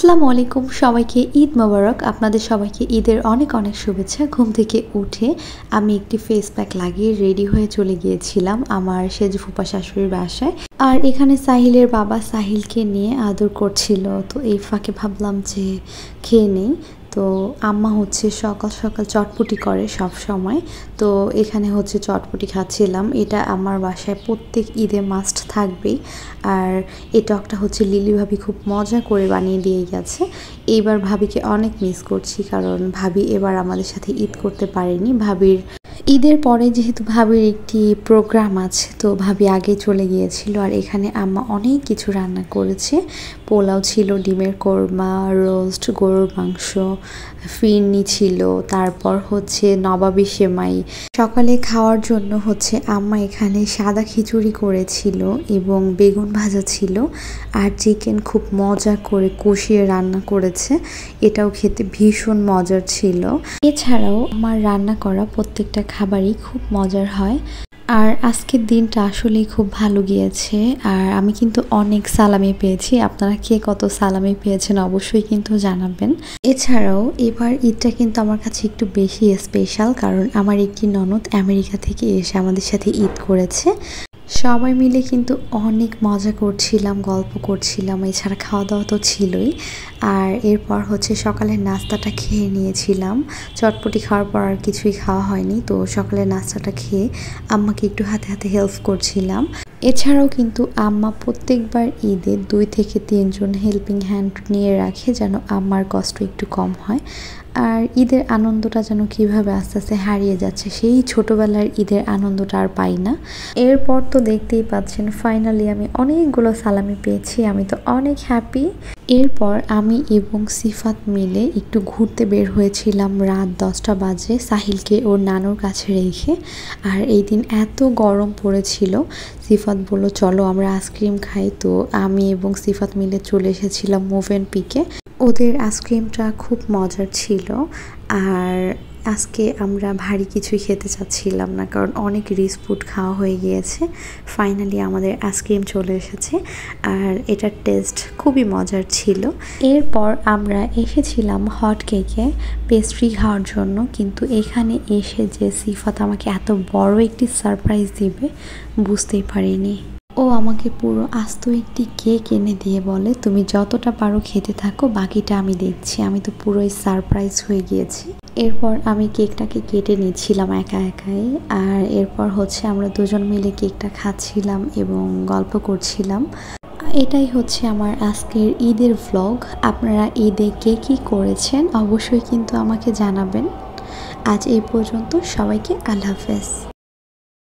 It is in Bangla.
আসসালামু আলাইকুম সবাইকে ঈদ মোবারক। আপনাদের সবাইকে ঈদের অনেক অনেক শুভেচ্ছা। ঘুম থেকে উঠে আমি একটি ফেস প্যাক লাগিয়ে রেডি হয়ে চলে গিয়েছিলাম আমার সেজু ফুপা শাশুড়ির বাসায়। আর এখানে সাহিলের বাবা সাহিলকে নিয়ে আদর করছিল, তো এই ফাঁকে ভাবলাম যে খেয়ে নেই। তো আম্মা হচ্ছে সকাল সকাল চটপটি করে সব সময়, তো এখানে হচ্ছে চটপটি খাচ্ছিলাম। এটা আমার বাসায় প্রত্যেক ঈদে মাস্ট থাকবেই। আর এই টকটা হচ্ছে লিলি ভাবি খুব মজা করে বানিয়ে দিয়ে গেছে। এইবার ভাবিকে অনেক মিস করছি, কারণ ভাবি এবার আমাদের সাথে ঈদ করতে পারেনি। ভাবির ঈদের পরে যেহেতু ভাবির একটি প্রোগ্রাম আছে, তো ভাবি আগে চলে গিয়েছিল। আর এখানে আম্মা অনেক কিছু রান্না করেছে। পোলাও ছিল, ডিমের কোরমা, রোস্ট, গরুর মাংস, ফিরনি ছিল, তারপর হচ্ছে নবাবী সেমাই। সকালে খাওয়ার জন্য হচ্ছে আম্মা এখানে সাদা খিচুড়ি করেছিল এবং বেগুন ভাজা ছিল। আর চিকেন খুব মজা করে কষিয়ে রান্না করেছে, এটাও খেতে ভীষণ মজার ছিল। এছাড়াও আমার রান্না করা প্রত্যেকটা খাবারই খুব মজার হয়। আর আজকের দিনটা আসলেই খুব ভালো গিয়েছে। আর আমি কিন্তু অনেক সালামি পেয়েছি। আপনারা কে কত সালামি পেয়েছেন অবশ্যই কিন্তু জানাবেন। এছাড়াও এবার ঈদটা কিন্তু আমার কাছে একটু বেশি স্পেশাল, কারণ আমার একটি ননদ আমেরিকা থেকে এসে আমাদের সাথে ঈদ করেছে। সবাই মিলে কিন্তু অনেক মজা করছিলাম, গল্প করছিলাম, এছাড়া খাওয়া দাওয়া তো ছিলই। আর এরপর হচ্ছে সকালের নাস্তাটা খেয়ে নিয়েছিলাম। চটপটি খাওয়ার পর আর কিছুই খাওয়া হয়নি, তো সকালের নাস্তাটা খেয়ে আম্মাকে একটু হাতে হাতে হেল্প করছিলাম। এছাড়াও কিন্তু আম্মা প্রত্যেকবার ঈদে 2 থেকে 3 জন হেল্পিং হ্যান্ড নিয়ে রাখে, যেন আম্মার কষ্ট একটু কম হয়। আর ঈদের আনন্দটা যেন কীভাবে আস্তে আস্তে হারিয়ে যাচ্ছে, সেই ছোটোবেলার ঈদের আনন্দটা আর পাই না। এরপর তো দেখতেই পাচ্ছেন ফাইনালি আমি অনেকগুলো সালামি পেয়েছি, আমি তো অনেক হ্যাপি। এরপর আমি এবং সিফাত মিলে একটু ঘুরতে বের হয়েছিলাম রাত 10টা বাজে, সাহিলকে ওর নানুর কাছে রেখে। আর এই দিন এত গরম পড়েছিল, সিফাত বলল চলো আমরা আইসক্রিম খাই। তো আমি এবং সিফাত মিলে চলে এসেছিলাম মোভেনপিকে। ওদের আইসক্রিমটা খুব মজার ছিল। আর আজকে আমরা ভারী কিছুই খেতে চাচ্ছিলাম না, কারণ অনেক রিচ ফুড খাওয়া হয়ে গিয়েছে। ফাইনালি আমাদের আইসক্রিম চলে এসেছে, আর এটার টেস্ট খুবই মজার ছিল। এরপর আমরা এসেছিলাম হট কেকে পেস্ট্রি খাওয়ার জন্য, কিন্তু এখানে এসে যে সিফাত আমাকে এত বড় একটি সারপ্রাইজ দিবে বুঝতেই পারিনি। ও আমাকে পুরো আস্ত একটি কেক এনে দিয়ে বলে তুমি যতটা পারো খেতে থাকো, বাকিটা আমি দেখছি। আমি তো পুরোই সারপ্রাইজ হয়ে গিয়েছি। এরপর আমি কেকটাকে কেটে নিচ্ছিলাম একা একাই। আর এরপর হচ্ছে আমরা দুজন মিলে কেকটা খাচ্ছিলাম এবং গল্প করছিলাম। এটাই হচ্ছে আমার আজকের ঈদের ভ্লগ। আপনারা ঈদে কে কী করেছেন অবশ্যই কিন্তু আমাকে জানাবেন। আজ এই পর্যন্ত, সবাইকে আল্লাহ হাফেজ।